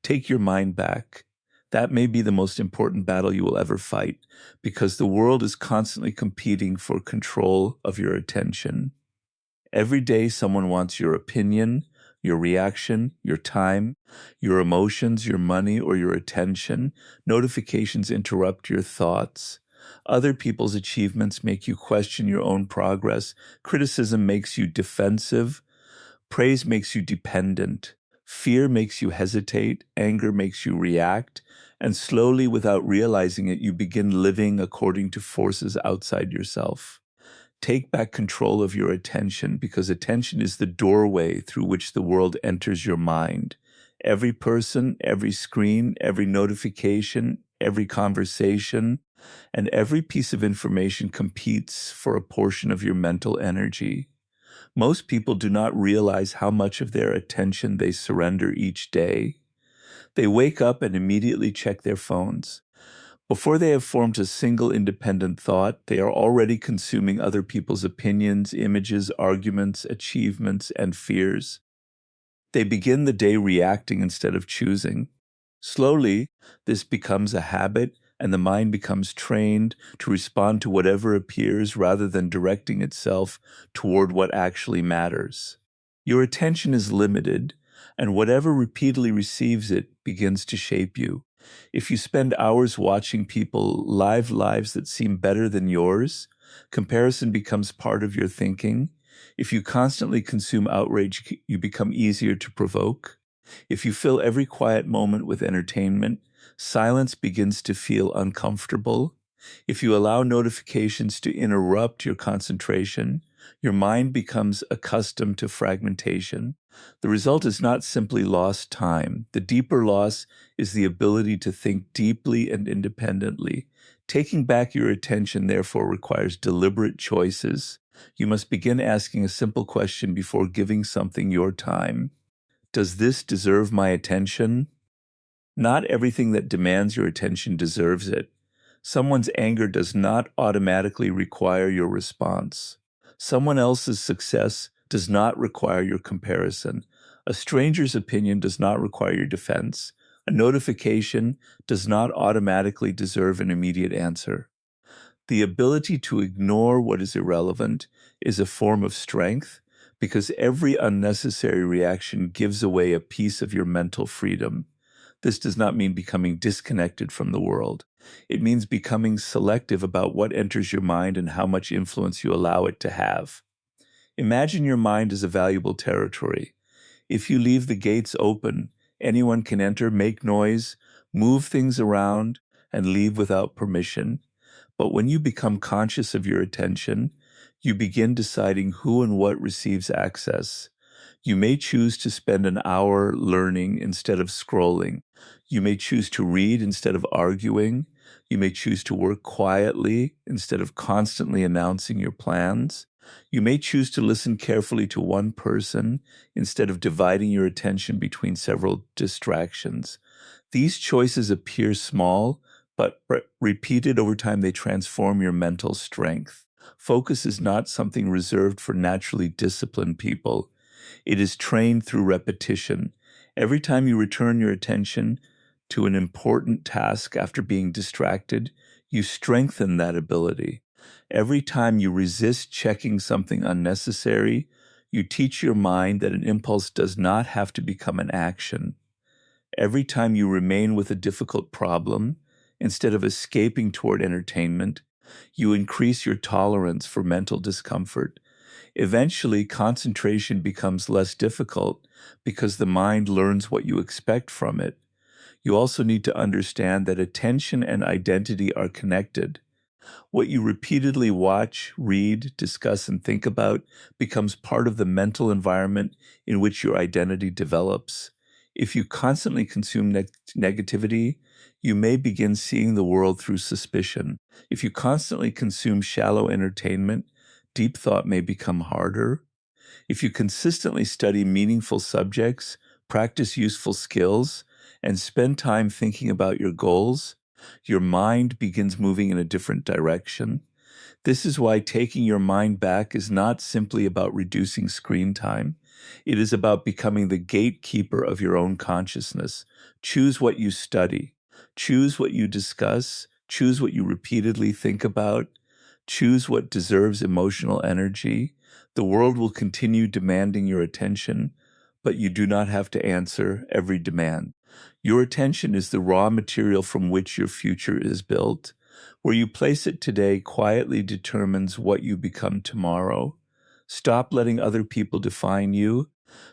Take your mind back. That may be the most important battle you will ever fight, because the world is constantly competing for control of your attention. Every day, someone wants your opinion, your reaction, your time, your emotions, your money, or your attention. Notifications interrupt your thoughts. Other people's achievements make you question your own progress. Criticism makes you defensive. Praise makes you dependent. Fear makes you hesitate. Anger makes you react. And slowly, without realizing it, you begin living according to forces outside yourself. Take back control of your attention, because attention is the doorway through which the world enters your mind. Every person, every screen, every notification, every conversation, and every piece of information competes for a portion of your mental energy. Most people do not realize how much of their attention they surrender each day. They wake up and immediately check their phones. Before they have formed a single independent thought, they are already consuming other people's opinions, images, arguments, achievements, and fears. They begin the day reacting instead of choosing. Slowly, this becomes a habit, and the mind becomes trained to respond to whatever appears rather than directing itself toward what actually matters. Your attention is limited, and whatever repeatedly receives it begins to shape you. If you spend hours watching people live lives that seem better than yours, comparison becomes part of your thinking. If you constantly consume outrage, you become easier to provoke. If you fill every quiet moment with entertainment, silence begins to feel uncomfortable. If you allow notifications to interrupt your concentration, your mind becomes accustomed to fragmentation. The result is not simply lost time. The deeper loss is the ability to think deeply and independently. Taking back your attention, therefore, requires deliberate choices. You must begin asking a simple question before giving something your time. Does this deserve my attention? Not everything that demands your attention deserves it. Someone's anger does not automatically require your response. Someone else's success does not require your comparison. A stranger's opinion does not require your defense. A notification does not automatically deserve an immediate answer. The ability to ignore what is irrelevant is a form of strength, because every unnecessary reaction gives away a piece of your mental freedom. This does not mean becoming disconnected from the world. It means becoming selective about what enters your mind and how much influence you allow it to have. Imagine your mind as a valuable territory. If you leave the gates open, anyone can enter, make noise, move things around, and leave without permission. But when you become conscious of your attention, you begin deciding who and what receives access. You may choose to spend an hour learning instead of scrolling. You may choose to read instead of arguing. You may choose to work quietly instead of constantly announcing your plans. You may choose to listen carefully to one person instead of dividing your attention between several distractions. These choices appear small, but repeated over time, they transform your mental strength. Focus is not something reserved for naturally disciplined people. It is trained through repetition. Every time you return your attention to an important task after being distracted, you strengthen that ability. Every time you resist checking something unnecessary, you teach your mind that an impulse does not have to become an action. Every time you remain with a difficult problem, instead of escaping toward entertainment, you increase your tolerance for mental discomfort. Eventually, concentration becomes less difficult because the mind learns what you expect from it. You also need to understand that attention and identity are connected. What you repeatedly watch, read, discuss, and think about becomes part of the mental environment in which your identity develops. If you constantly consume negativity, you may begin seeing the world through suspicion. If you constantly consume shallow entertainment, deep thought may become harder. If you consistently study meaningful subjects, practice useful skills, and spend time thinking about your goals, your mind begins moving in a different direction. This is why taking your mind back is not simply about reducing screen time. It is about becoming the gatekeeper of your own consciousness. Choose what you study. Choose what you discuss. Choose what you repeatedly think about. Choose what deserves emotional energy. The world will continue demanding your attention, but you do not have to answer every demand. Your attention is the raw material from which your future is built. Where you place it today quietly determines what you become tomorrow. Stop letting other people define you,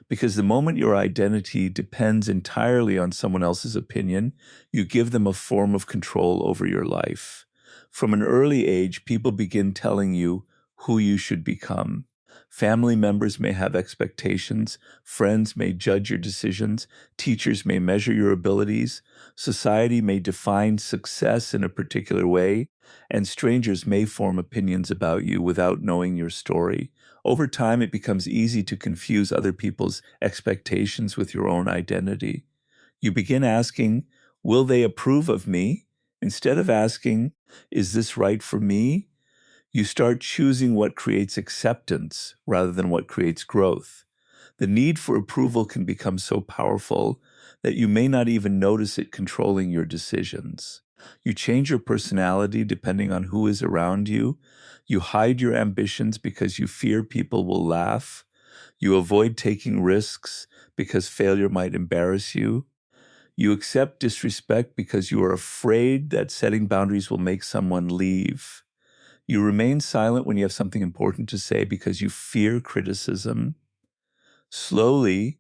because the moment your identity depends entirely on someone else's opinion, you give them a form of control over your life. From an early age, people begin telling you who you should become. Family members may have expectations, friends may judge your decisions, teachers may measure your abilities, society may define success in a particular way, and strangers may form opinions about you without knowing your story. Over time, it becomes easy to confuse other people's expectations with your own identity. You begin asking, will they approve of me? Instead of asking, is this right for me? You start choosing what creates acceptance rather than what creates growth. The need for approval can become so powerful that you may not even notice it controlling your decisions. You change your personality depending on who is around you. You hide your ambitions because you fear people will laugh. You avoid taking risks because failure might embarrass you. You accept disrespect because you are afraid that setting boundaries will make someone leave. You remain silent when you have something important to say because you fear criticism. Slowly,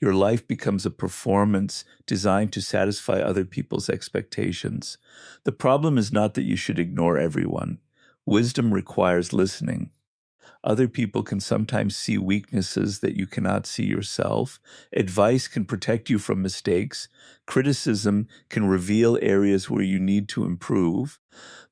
your life becomes a performance designed to satisfy other people's expectations. The problem is not that you should ignore everyone. Wisdom requires listening. Other people can sometimes see weaknesses that you cannot see yourself. Advice can protect you from mistakes. Criticism can reveal areas where you need to improve.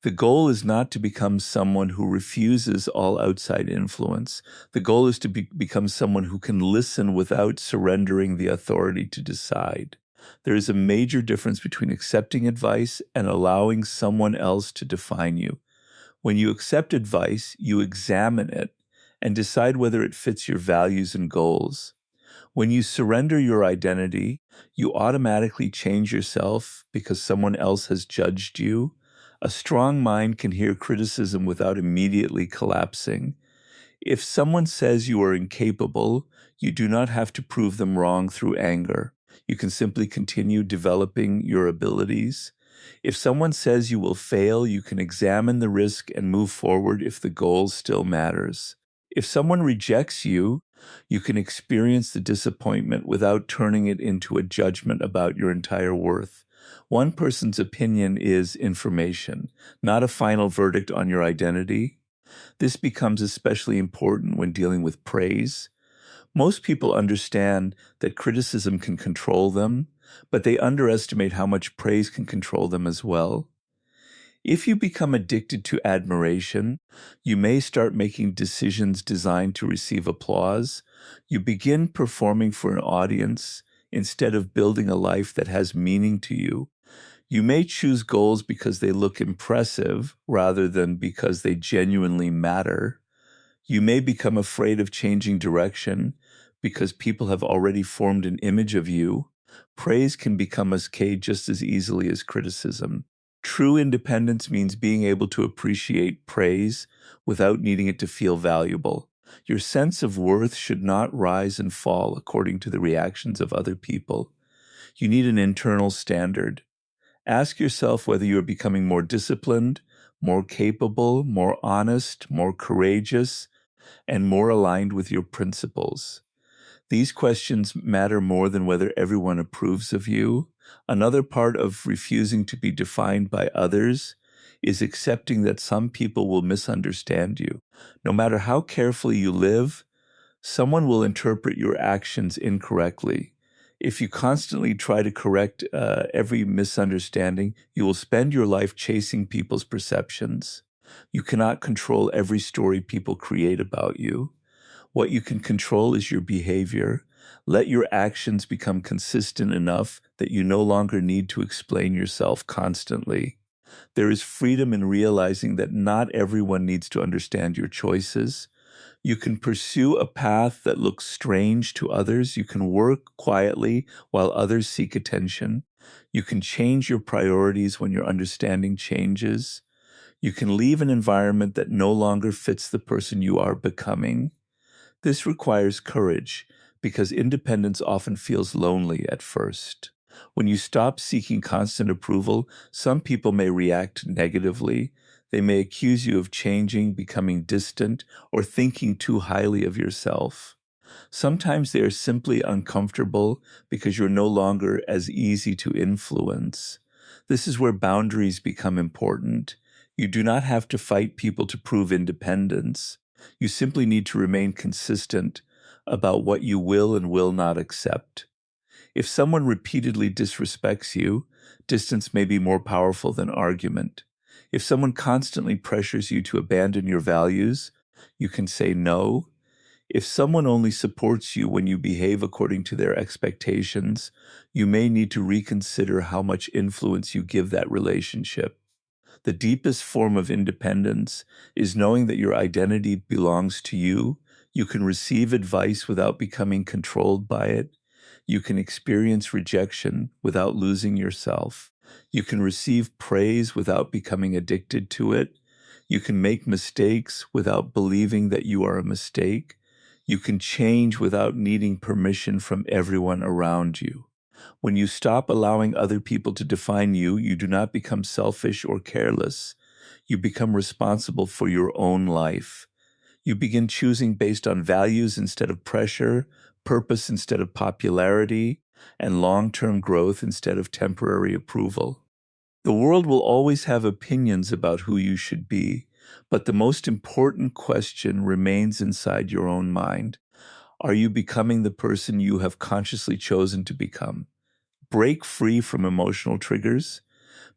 The goal is not to become someone who refuses all outside influence. The goal is to become someone who can listen without surrendering the authority to decide. There is a major difference between accepting advice and allowing someone else to define you. When you accept advice, you examine it and decide whether it fits your values and goals. When you surrender your identity, you automatically change yourself because someone else has judged you. A strong mind can hear criticism without immediately collapsing. If someone says you are incapable, you do not have to prove them wrong through anger. You can simply continue developing your abilities. If someone says you will fail, you can examine the risk and move forward if the goal still matters. If someone rejects you, you can experience the disappointment without turning it into a judgment about your entire worth. One person's opinion is information, not a final verdict on your identity. This becomes especially important when dealing with praise. Most people understand that criticism can control them, but they underestimate how much praise can control them as well. If you become addicted to admiration, you may start making decisions designed to receive applause. You begin performing for an audience instead of building a life that has meaning to you. You may choose goals because they look impressive rather than because they genuinely matter. You may become afraid of changing direction because people have already formed an image of you. Praise can become escape just as easily as criticism. True independence means being able to appreciate praise without needing it to feel valuable. Your sense of worth should not rise and fall according to the reactions of other people. You need an internal standard. Ask yourself whether you are becoming more disciplined, more capable, more honest, more courageous, and more aligned with your principles. These questions matter more than whether everyone approves of you. Another part of refusing to be defined by others is accepting that some people will misunderstand you. No matter how carefully you live, someone will interpret your actions incorrectly. If you constantly try to correct every misunderstanding, you will spend your life chasing people's perceptions. You cannot control every story people create about you. What you can control is your behavior. Let your actions become consistent enough that you no longer need to explain yourself constantly. There is freedom in realizing that not everyone needs to understand your choices. You can pursue a path that looks strange to others. You can work quietly while others seek attention. You can change your priorities when your understanding changes. You can leave an environment that no longer fits the person you are becoming. This requires courage because independence often feels lonely at first. When you stop seeking constant approval, some people may react negatively. They may accuse you of changing, becoming distant, or thinking too highly of yourself. Sometimes they are simply uncomfortable because you're no longer as easy to influence. This is where boundaries become important. You do not have to fight people to prove independence. You simply need to remain consistent about what you will and will not accept. If someone repeatedly disrespects you, distance may be more powerful than argument. If someone constantly pressures you to abandon your values, you can say no. If someone only supports you when you behave according to their expectations, you may need to reconsider how much influence you give that relationship. The deepest form of independence is knowing that your identity belongs to you. You can receive advice without becoming controlled by it. You can experience rejection without losing yourself. You can receive praise without becoming addicted to it. You can make mistakes without believing that you are a mistake. You can change without needing permission from everyone around you. When you stop allowing other people to define you, you do not become selfish or careless. You become responsible for your own life. You begin choosing based on values instead of pressure, purpose instead of popularity, and long-term growth instead of temporary approval. The world will always have opinions about who you should be, but the most important question remains inside your own mind. Are you becoming the person you have consciously chosen to become? Break free from emotional triggers,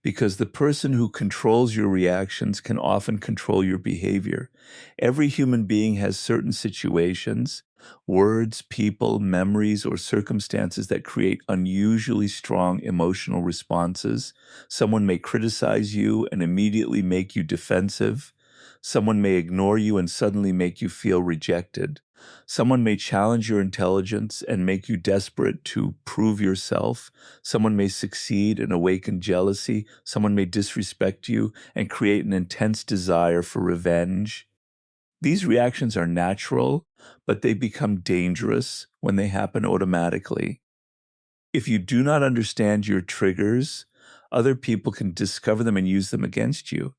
because the person who controls your reactions can often control your behavior. Every human being has certain situations, words, people, memories, or circumstances that create unusually strong emotional responses. Someone may criticize you and immediately make you defensive. Someone may ignore you and suddenly make you feel rejected. Someone may challenge your intelligence and make you desperate to prove yourself. Someone may succeed and awaken jealousy. Someone may disrespect you and create an intense desire for revenge. These reactions are natural, but they become dangerous when they happen automatically. If you do not understand your triggers, other people can discover them and use them against you.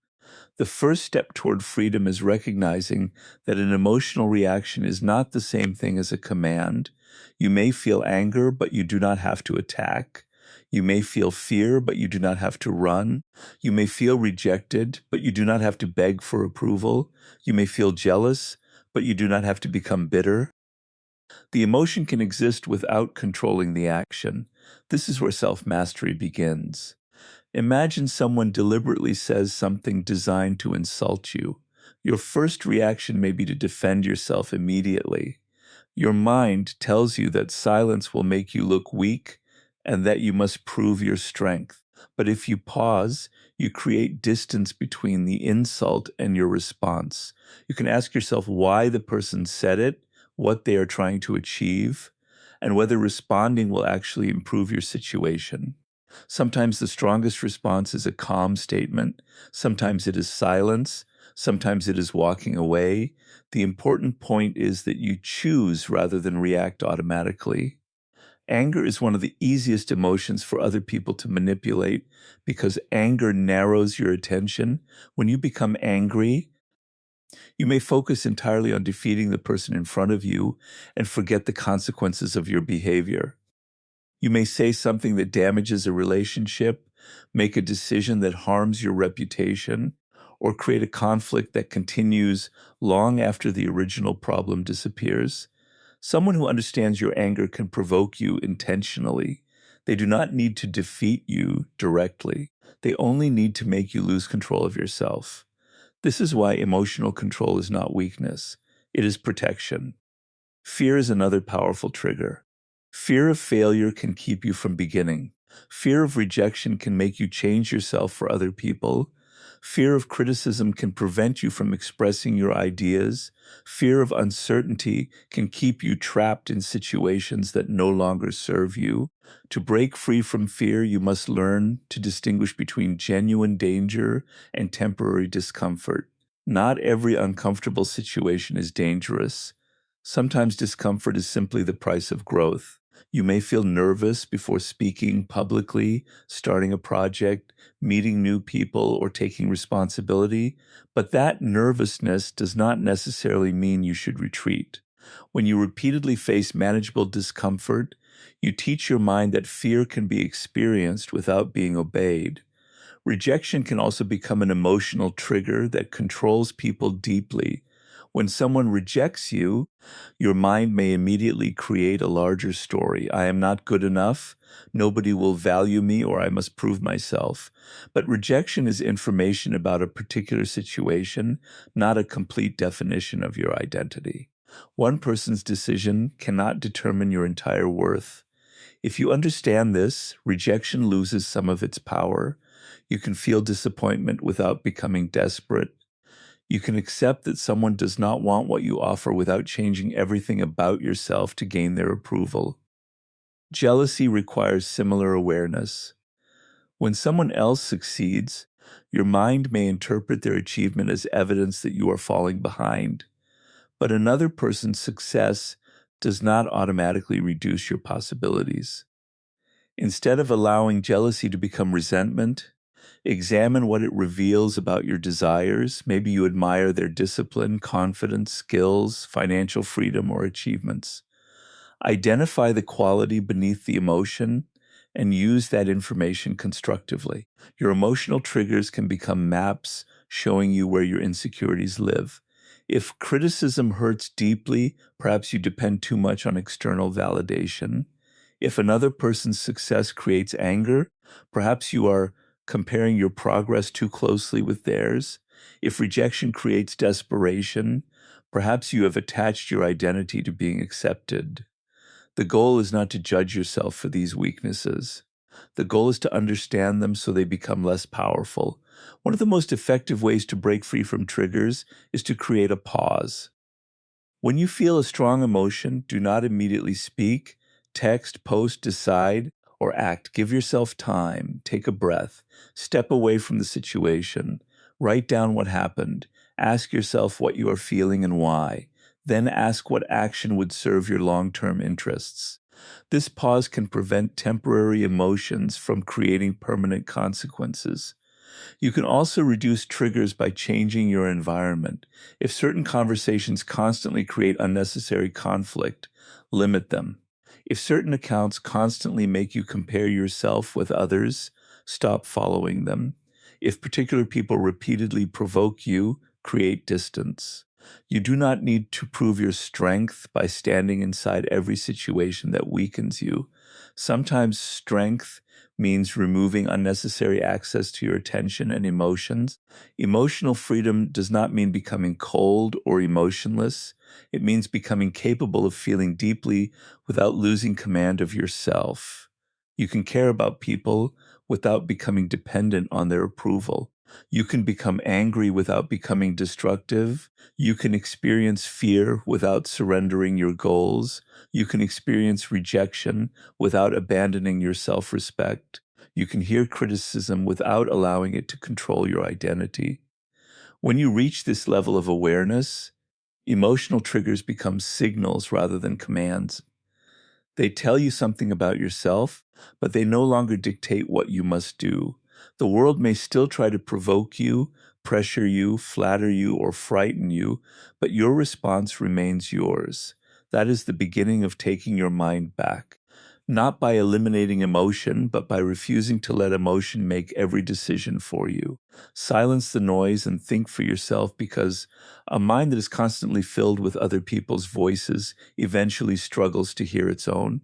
The first step toward freedom is recognizing that an emotional reaction is not the same thing as a command. You may feel anger, but you do not have to attack. You may feel fear, but you do not have to run. You may feel rejected, but you do not have to beg for approval. You may feel jealous, but you do not have to become bitter. The emotion can exist without controlling the action. This is where self-mastery begins. Imagine someone deliberately says something designed to insult you. Your first reaction may be to defend yourself immediately. Your mind tells you that silence will make you look weak and that you must prove your strength. But if you pause, you create distance between the insult and your response. You can ask yourself why the person said it, what they are trying to achieve, and whether responding will actually improve your situation. Sometimes the strongest response is a calm statement. Sometimes it is silence. Sometimes it is walking away. The important point is that you choose rather than react automatically. Anger is one of the easiest emotions for other people to manipulate because anger narrows your attention. When you become angry, you may focus entirely on defeating the person in front of you and forget the consequences of your behavior. You may say something that damages a relationship, make a decision that harms your reputation, or create a conflict that continues long after the original problem disappears. Someone who understands your anger can provoke you intentionally. They do not need to defeat you directly. They only need to make you lose control of yourself. This is why emotional control is not weakness. It is protection. Fear is another powerful trigger. Fear of failure can keep you from beginning. Fear of rejection can make you change yourself for other people. Fear of criticism can prevent you from expressing your ideas. Fear of uncertainty can keep you trapped in situations that no longer serve you. To break free from fear, you must learn to distinguish between genuine danger and temporary discomfort. Not every uncomfortable situation is dangerous. Sometimes discomfort is simply the price of growth. You may feel nervous before speaking publicly, starting a project, meeting new people, or taking responsibility, but that nervousness does not necessarily mean you should retreat. When you repeatedly face manageable discomfort, you teach your mind that fear can be experienced without being obeyed. Rejection can also become an emotional trigger that controls people deeply. When someone rejects you, your mind may immediately create a larger story. I am not good enough, nobody will value me, or I must prove myself. But rejection is information about a particular situation, not a complete definition of your identity. One person's decision cannot determine your entire worth. If you understand this, rejection loses some of its power. You can feel disappointment without becoming desperate. You can accept that someone does not want what you offer without changing everything about yourself to gain their approval. Jealousy requires similar awareness. When someone else succeeds, your mind may interpret their achievement as evidence that you are falling behind. But another person's success does not automatically reduce your possibilities. Instead of allowing jealousy to become resentment, examine what it reveals about your desires. Maybe you admire their discipline, confidence, skills, financial freedom, or achievements. Identify the quality beneath the emotion and use that information constructively. Your emotional triggers can become maps showing you where your insecurities live. If criticism hurts deeply, perhaps you depend too much on external validation. If another person's success creates anger, perhaps you are comparing your progress too closely with theirs. If rejection creates desperation, perhaps you have attached your identity to being accepted. The goal is not to judge yourself for these weaknesses. The goal is to understand them so they become less powerful. One of the most effective ways to break free from triggers is to create a pause. When you feel a strong emotion, do not immediately speak, text, post, decide, or act. Give yourself time. Take a breath. Step away from the situation. Write down what happened. Ask yourself what you are feeling and why. Then ask what action would serve your long-term interests. This pause can prevent temporary emotions from creating permanent consequences. You can also reduce triggers by changing your environment. If certain conversations constantly create unnecessary conflict, limit them. If certain accounts constantly make you compare yourself with others, stop following them. If particular people repeatedly provoke you, create distance. You do not need to prove your strength by standing inside every situation that weakens you. Sometimes strength means removing unnecessary access to your attention and emotions. Emotional freedom does not mean becoming cold or emotionless. It means becoming capable of feeling deeply without losing command of yourself. You can care about people without becoming dependent on their approval. You can become angry without becoming destructive. You can experience fear without surrendering your goals. You can experience rejection without abandoning your self-respect. You can hear criticism without allowing it to control your identity. When you reach this level of awareness, emotional triggers become signals rather than commands. They tell you something about yourself, but they no longer dictate what you must do. The world may still try to provoke you, pressure you, flatter you, or frighten you, but your response remains yours. That is the beginning of taking your mind back. Not by eliminating emotion, but by refusing to let emotion make every decision for you. Silence the noise and think for yourself, because a mind that is constantly filled with other people's voices eventually struggles to hear its own.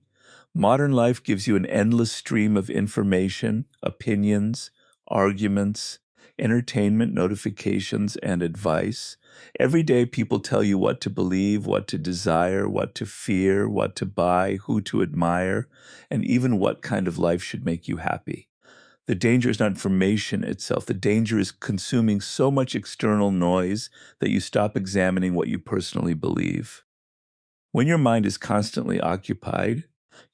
Modern life gives you an endless stream of information, opinions, arguments, entertainment, notifications, and advice. Every day, people tell you what to believe, what to desire, what to fear, what to buy, who to admire, and even what kind of life should make you happy. The danger is not information itself. The danger is consuming so much external noise that you stop examining what you personally believe. When your mind is constantly occupied,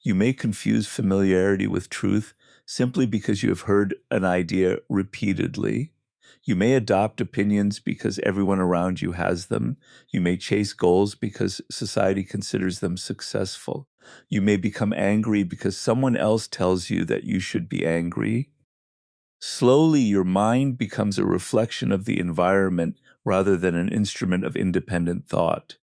you may confuse familiarity with truth simply because you have heard an idea repeatedly. You may adopt opinions because everyone around you has them. You may chase goals because society considers them successful. You may become angry because someone else tells you that you should be angry. Slowly, your mind becomes a reflection of the environment rather than an instrument of independent thought.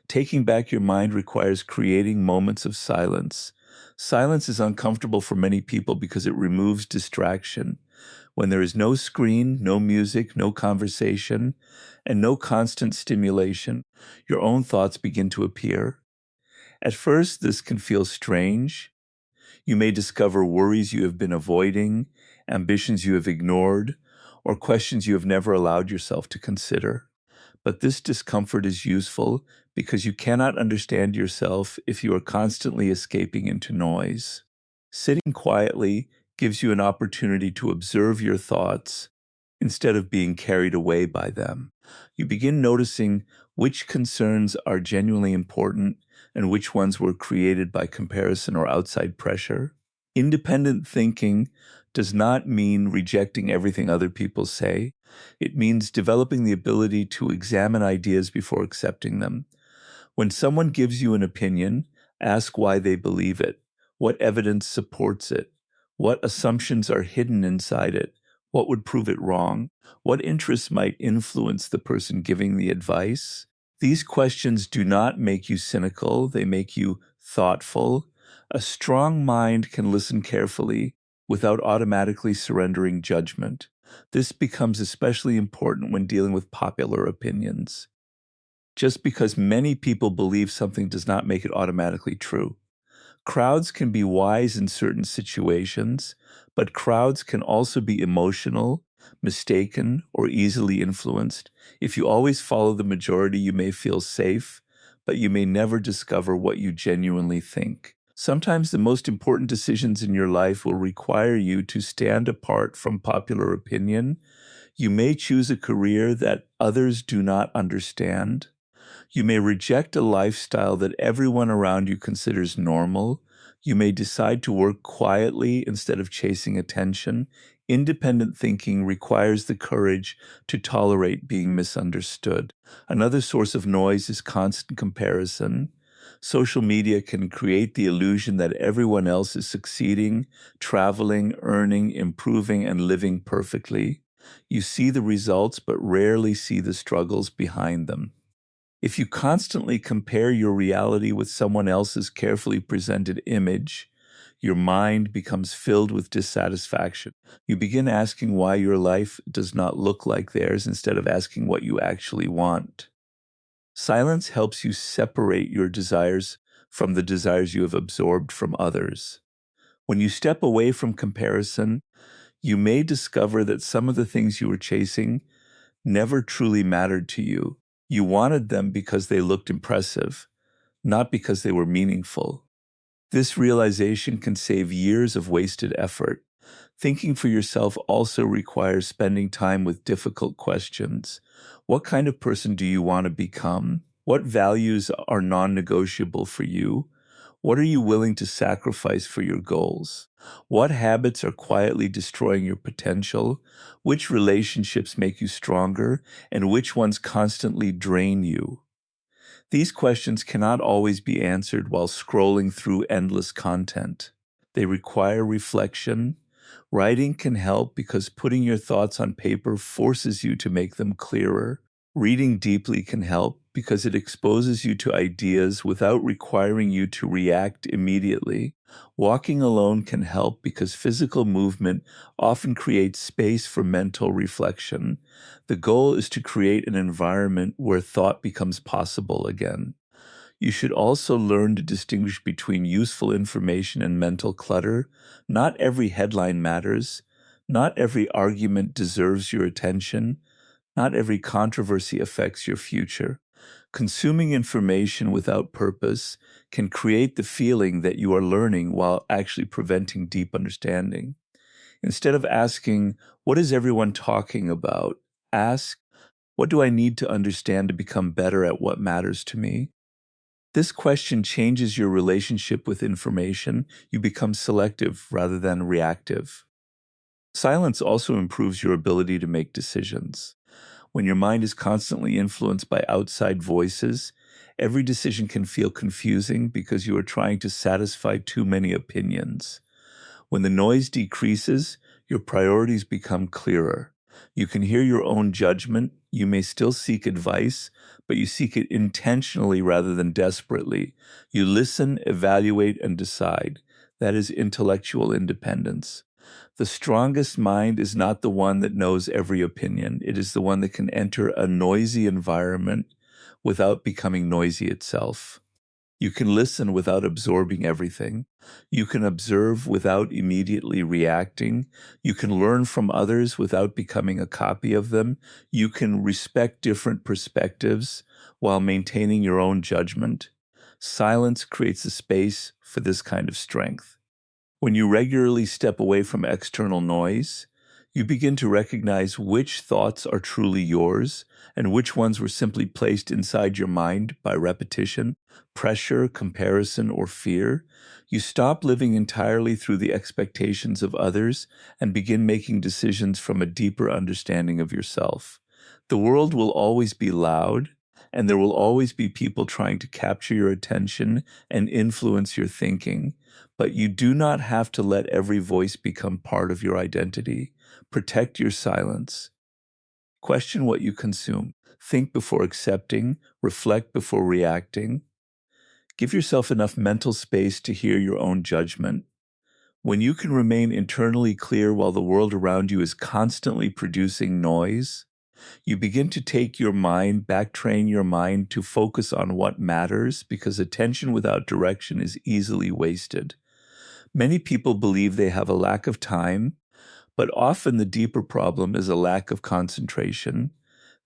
Taking back your mind requires creating moments of silence. Silence is uncomfortable for many people because it removes distraction. When there is no screen, no music, no conversation, and no constant stimulation, your own thoughts begin to appear. At first, this can feel strange. You may discover worries you have been avoiding, ambitions you have ignored, or questions you have never allowed yourself to consider. But this discomfort is useful because you cannot understand yourself if you are constantly escaping into noise. Sitting quietly gives you an opportunity to observe your thoughts instead of being carried away by them. You begin noticing which concerns are genuinely important and which ones were created by comparison or outside pressure. Independent thinking does not mean rejecting everything other people say. It means developing the ability to examine ideas before accepting them. When someone gives you an opinion, ask why they believe it, what evidence supports it, what assumptions are hidden inside it, what would prove it wrong, what interests might influence the person giving the advice. These questions do not make you cynical, they make you thoughtful. A strong mind can listen carefully without automatically surrendering judgment. This becomes especially important when dealing with popular opinions. Just because many people believe something does not make it automatically true. Crowds can be wise in certain situations, but crowds can also be emotional, mistaken, or easily influenced. If you always follow the majority, you may feel safe, but you may never discover what you genuinely think. Sometimes the most important decisions in your life will require you to stand apart from popular opinion. You may choose a career that others do not understand. You may reject a lifestyle that everyone around you considers normal. You may decide to work quietly instead of chasing attention. Independent thinking requires the courage to tolerate being misunderstood. Another source of noise is constant comparison. Social media can create the illusion that everyone else is succeeding, traveling, earning, improving, and living perfectly. You see the results, but rarely see the struggles behind them. If you constantly compare your reality with someone else's carefully presented image, your mind becomes filled with dissatisfaction. You begin asking why your life does not look like theirs instead of asking what you actually want. Silence helps you separate your desires from the desires you have absorbed from others. When you step away from comparison, you may discover that some of the things you were chasing never truly mattered to you. You wanted them because they looked impressive, not because they were meaningful. This realization can save years of wasted effort. Thinking for yourself also requires spending time with difficult questions. What kind of person do you want to become? What values are non-negotiable for you? What are you willing to sacrifice for your goals? What habits are quietly destroying your potential? Which relationships make you stronger, and which ones constantly drain you? These questions cannot always be answered while scrolling through endless content. They require reflection. Writing can help because putting your thoughts on paper forces you to make them clearer. Reading deeply can help because it exposes you to ideas without requiring you to react immediately. Walking alone can help because physical movement often creates space for mental reflection. The goal is to create an environment where thought becomes possible again. You should also learn to distinguish between useful information and mental clutter. Not every headline matters. Not every argument deserves your attention. Not every controversy affects your future. Consuming information without purpose can create the feeling that you are learning while actually preventing deep understanding. Instead of asking, what is everyone talking about? Ask, what do I need to understand to become better at what matters to me? This question changes your relationship with information. You become selective rather than reactive. Silence also improves your ability to make decisions. When your mind is constantly influenced by outside voices, every decision can feel confusing because you are trying to satisfy too many opinions. When the noise decreases, your priorities become clearer. You can hear your own judgment. You may still seek advice, but you seek it intentionally rather than desperately. You listen, evaluate, and decide. That is intellectual independence. The strongest mind is not the one that knows every opinion. It is the one that can enter a noisy environment without becoming noisy itself. You can listen without absorbing everything. You can observe without immediately reacting. You can learn from others without becoming a copy of them. You can respect different perspectives while maintaining your own judgment. Silence creates a space for this kind of strength. When you regularly step away from external noise, you begin to recognize which thoughts are truly yours and which ones were simply placed inside your mind by repetition, pressure, comparison, or fear. You stop living entirely through the expectations of others and begin making decisions from a deeper understanding of yourself. The world will always be loud, and there will always be people trying to capture your attention and influence your thinking. But you do not have to let every voice become part of your identity. Protect your silence. Question what you consume. Think before accepting. Reflect before reacting. Give yourself enough mental space to hear your own judgment. When you can remain internally clear while the world around you is constantly producing noise, you begin to backtrain your mind to focus on what matters, because attention without direction is easily wasted. Many people believe they have a lack of time, but often the deeper problem is a lack of concentration.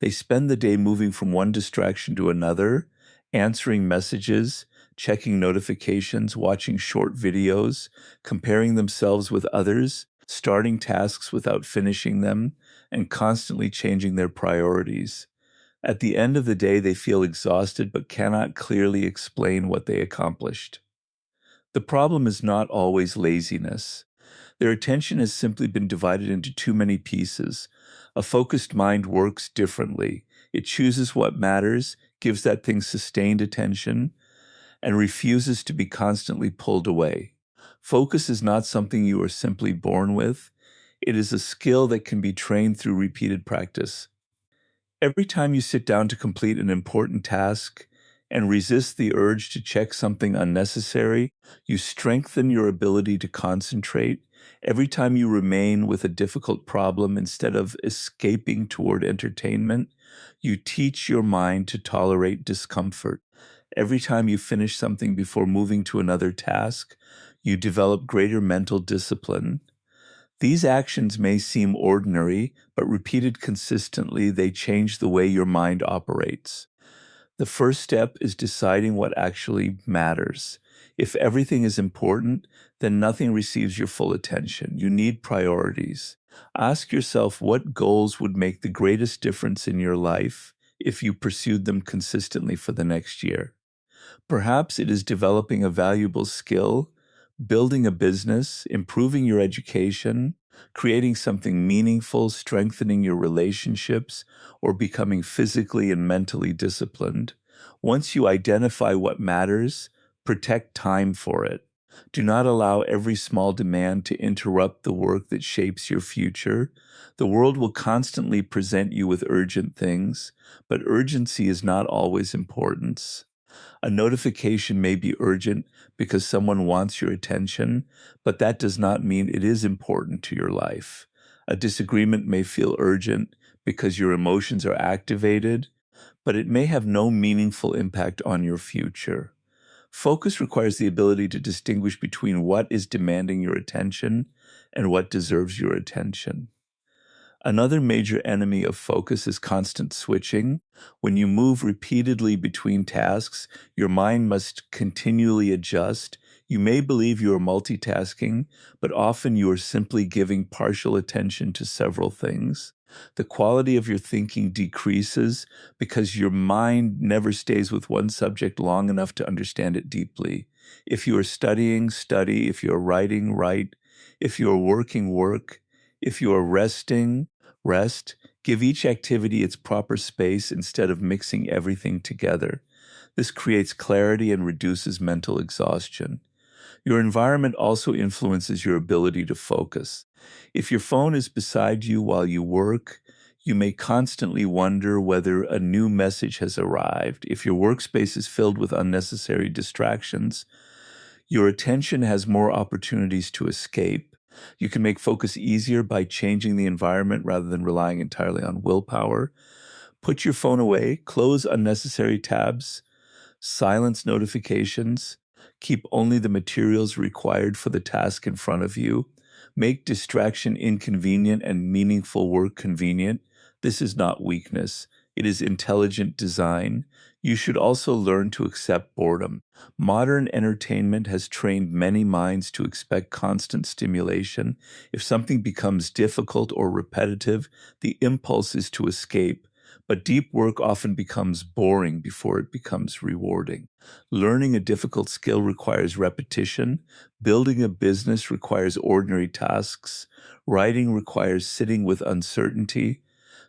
They spend the day moving from one distraction to another, answering messages, checking notifications, watching short videos, comparing themselves with others, starting tasks without finishing them, and constantly changing their priorities. At the end of the day, they feel exhausted but cannot clearly explain what they accomplished. The problem is not always laziness. Their attention has simply been divided into too many pieces. A focused mind works differently. It chooses what matters, gives that thing sustained attention, and refuses to be constantly pulled away. Focus is not something you are simply born with. It is a skill that can be trained through repeated practice. Every time you sit down to complete an important task and resist the urge to check something unnecessary, you strengthen your ability to concentrate. Every time you remain with a difficult problem instead of escaping toward entertainment, you teach your mind to tolerate discomfort. Every time you finish something before moving to another task, you develop greater mental discipline. These actions may seem ordinary, but repeated consistently, they change the way your mind operates. The first step is deciding what actually matters. If everything is important, then nothing receives your full attention. You need priorities. Ask yourself what goals would make the greatest difference in your life if you pursued them consistently for the next year. Perhaps it is developing a valuable skill, building a business, improving your education, creating something meaningful, strengthening your relationships, or becoming physically and mentally disciplined. Once you identify what matters, protect time for it. Do not allow every small demand to interrupt the work that shapes your future. The world will constantly present you with urgent things, but urgency is not always importance. A notification may be urgent because someone wants your attention, but that does not mean it is important to your life. A disagreement may feel urgent because your emotions are activated, but it may have no meaningful impact on your future. Focus requires the ability to distinguish between what is demanding your attention and what deserves your attention. Another major enemy of focus is constant switching. When you move repeatedly between tasks, your mind must continually adjust. You may believe you are multitasking, but often you are simply giving partial attention to several things. The quality of your thinking decreases because your mind never stays with one subject long enough to understand it deeply. If you are studying, study. If you are writing, write. If you are working, work. If you are resting, rest. Give each activity its proper space instead of mixing everything together. This creates clarity and reduces mental exhaustion. Your environment also influences your ability to focus. If your phone is beside you while you work, you may constantly wonder whether a new message has arrived. If your workspace is filled with unnecessary distractions, your attention has more opportunities to escape. You can make focus easier by changing the environment rather than relying entirely on willpower. Put your phone away, close unnecessary tabs, silence notifications, keep only the materials required for the task in front of you, make distraction inconvenient and meaningful work convenient. This is not weakness. It is intelligent design. You should also learn to accept boredom. Modern entertainment has trained many minds to expect constant stimulation. If something becomes difficult or repetitive, the impulse is to escape. But deep work often becomes boring before it becomes rewarding. Learning a difficult skill requires repetition. Building a business requires ordinary tasks. Writing requires sitting with uncertainty.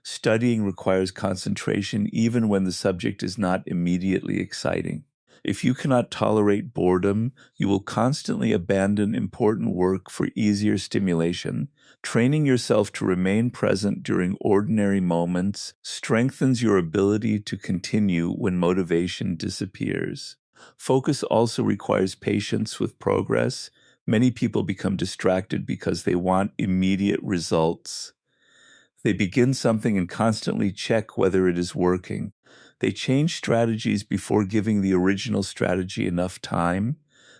Studying requires concentration even when the subject is not immediately exciting. If you cannot tolerate boredom, you will constantly abandon important work for easier stimulation. Training yourself to remain present during ordinary moments strengthens your ability to continue when motivation disappears. Focus also requires patience with progress. Many people become distracted because they want immediate results. They begin something and constantly check whether it is working. They change strategies before giving the original strategy enough time.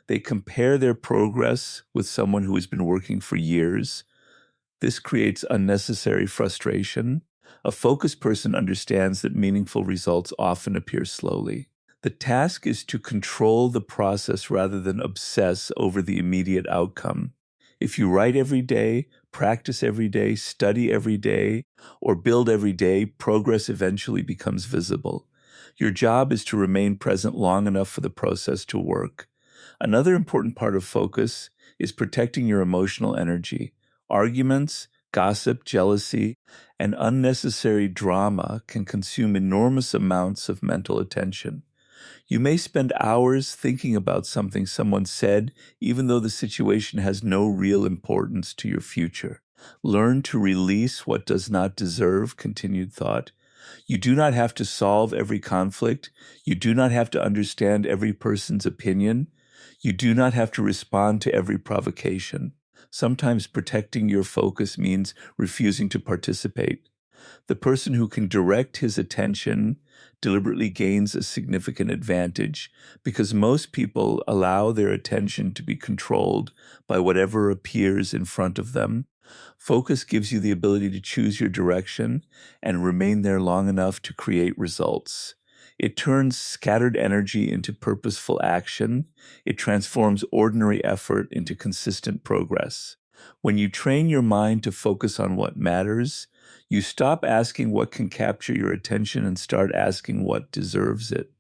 They compare their progress with someone who has been working for years. This creates unnecessary frustration. A focused person understands that meaningful results often appear slowly. The task is to control the process rather than obsess over the immediate outcome. If you write every day, practice every day, study every day, or build every day, progress eventually becomes visible. Your job is to remain present long enough for the process to work. Another important part of focus is protecting your emotional energy. Arguments, gossip, jealousy, and unnecessary drama can consume enormous amounts of mental attention. You may spend hours thinking about something someone said, even though the situation has no real importance to your future. Learn to release what does not deserve continued thought. You do not have to solve every conflict. You do not have to understand every person's opinion. You do not have to respond to every provocation. Sometimes protecting your focus means refusing to participate. The person who can direct his attention deliberately gains a significant advantage because most people allow their attention to be controlled by whatever appears in front of them. Focus gives you the ability to choose your direction and remain there long enough to create results. It turns scattered energy into purposeful action. It transforms ordinary effort into consistent progress. When you train your mind to focus on what matters, you stop asking what can capture your attention and start asking what deserves it.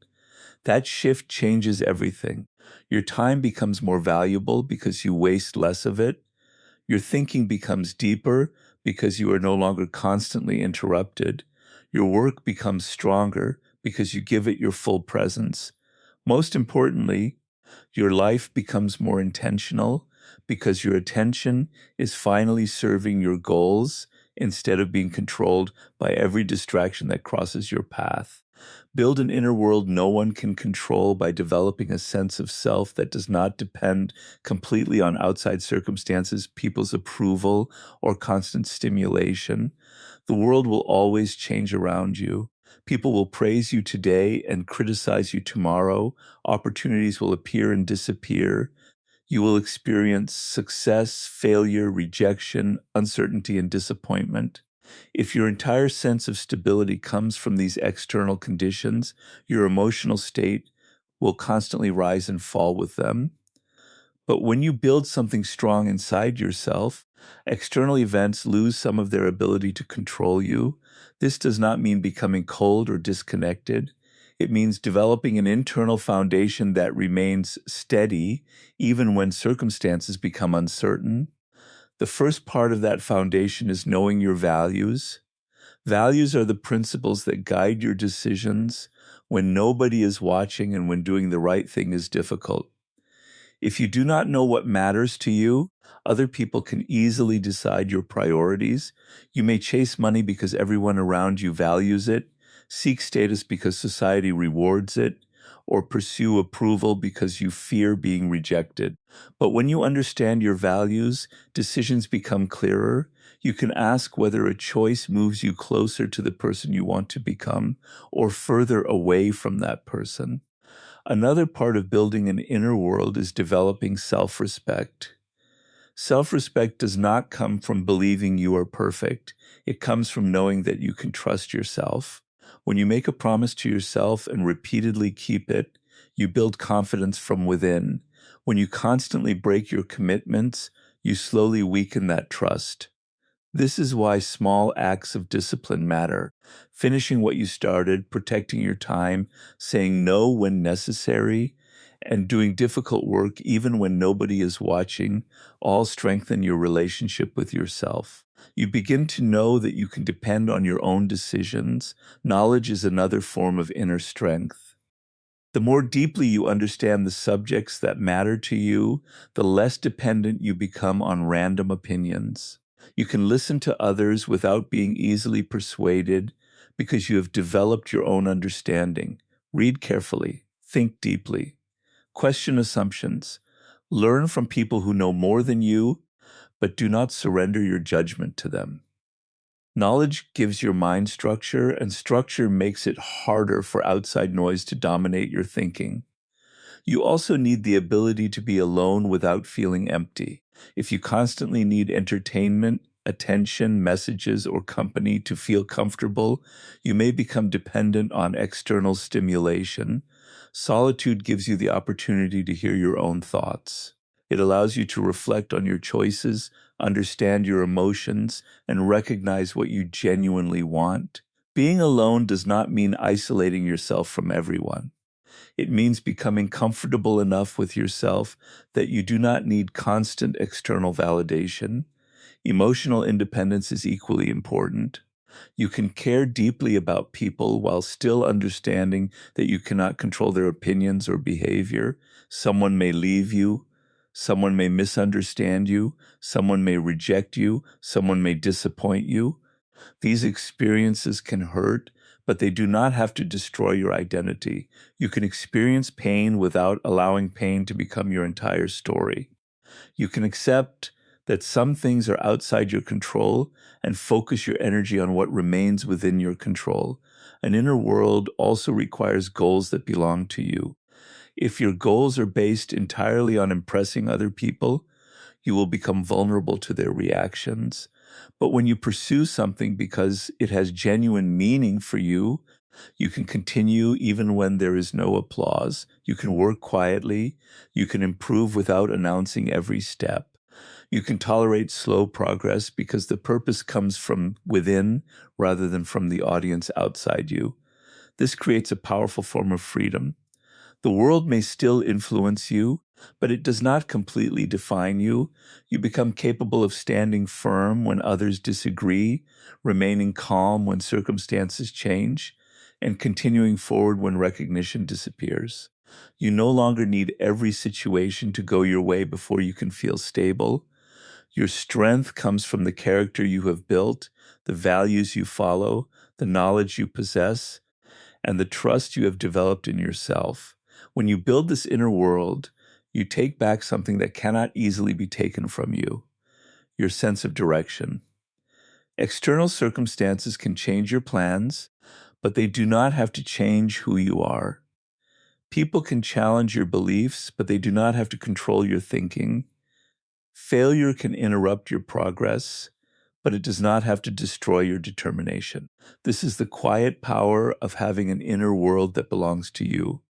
That shift changes everything. Your time becomes more valuable because you waste less of it. Your thinking becomes deeper because you are no longer constantly interrupted. Your work becomes stronger because you give it your full presence. Most importantly, your life becomes more intentional because your attention is finally serving your goals instead of being controlled by every distraction that crosses your path. Build an inner world no one can control by developing a sense of self that does not depend completely on outside circumstances, people's approval, or constant stimulation. The world will always change around you. People will praise you today and criticize you tomorrow. Opportunities will appear and disappear. You will experience success, failure, rejection, uncertainty, and disappointment. If your entire sense of stability comes from these external conditions, your emotional state will constantly rise and fall with them. But when you build something strong inside yourself, external events lose some of their ability to control you. This does not mean becoming cold or disconnected. It means developing an internal foundation that remains steady even when circumstances become uncertain. The first part of that foundation is knowing your values. Values are the principles that guide your decisions when nobody is watching and when doing the right thing is difficult. If you do not know what matters to you, other people can easily decide your priorities. You may chase money because everyone around you values it, seek status because society rewards it, or pursue approval because you fear being rejected. But when you understand your values, decisions become clearer. You can ask whether a choice moves you closer to the person you want to become or further away from that person. Another part of building an inner world is developing self-respect. Self-respect does not come from believing you are perfect. It comes from knowing that you can trust yourself. When you make a promise to yourself and repeatedly keep it, you build confidence from within. When you constantly break your commitments, you slowly weaken that trust. This is why small acts of discipline matter. Finishing what you started, protecting your time, saying no when necessary, and doing difficult work even when nobody is watching all strengthen your relationship with yourself. You begin to know that you can depend on your own decisions. Knowledge is another form of inner strength. The more deeply you understand the subjects that matter to you, the less dependent you become on random opinions. You can listen to others without being easily persuaded because you have developed your own understanding. Read carefully, think deeply, question assumptions, learn from people who know more than you, but do not surrender your judgment to them. Knowledge gives your mind structure, and structure makes it harder for outside noise to dominate your thinking. You also need the ability to be alone without feeling empty. If you constantly need entertainment, attention, messages, or company to feel comfortable, you may become dependent on external stimulation. Solitude gives you the opportunity to hear your own thoughts. It allows you to reflect on your choices, understand your emotions, and recognize what you genuinely want. Being alone does not mean isolating yourself from everyone. It means becoming comfortable enough with yourself that you do not need constant external validation. Emotional independence is equally important. You can care deeply about people while still understanding that you cannot control their opinions or behavior. Someone may leave you. Someone may misunderstand you. Someone may reject you. Someone may disappoint you. These experiences can hurt, but they do not have to destroy your identity. You can experience pain without allowing pain to become your entire story. You can accept that some things are outside your control and focus your energy on what remains within your control. An inner world also requires goals that belong to you. If your goals are based entirely on impressing other people, you will become vulnerable to their reactions. But when you pursue something because it has genuine meaning for you, you can continue even when there is no applause. You can work quietly. You can improve without announcing every step. You can tolerate slow progress because the purpose comes from within rather than from the audience outside you. This creates a powerful form of freedom. The world may still influence you, but it does not completely define you. You become capable of standing firm when others disagree, remaining calm when circumstances change, and continuing forward when recognition disappears. You no longer need every situation to go your way before you can feel stable. Your strength comes from the character you have built, the values you follow, the knowledge you possess, and the trust you have developed in yourself. When you build this inner world, you take back something that cannot easily be taken from you, your sense of direction. External circumstances can change your plans, but they do not have to change who you are. People can challenge your beliefs, but they do not have to control your thinking. Failure can interrupt your progress, but it does not have to destroy your determination. This is the quiet power of having an inner world that belongs to you.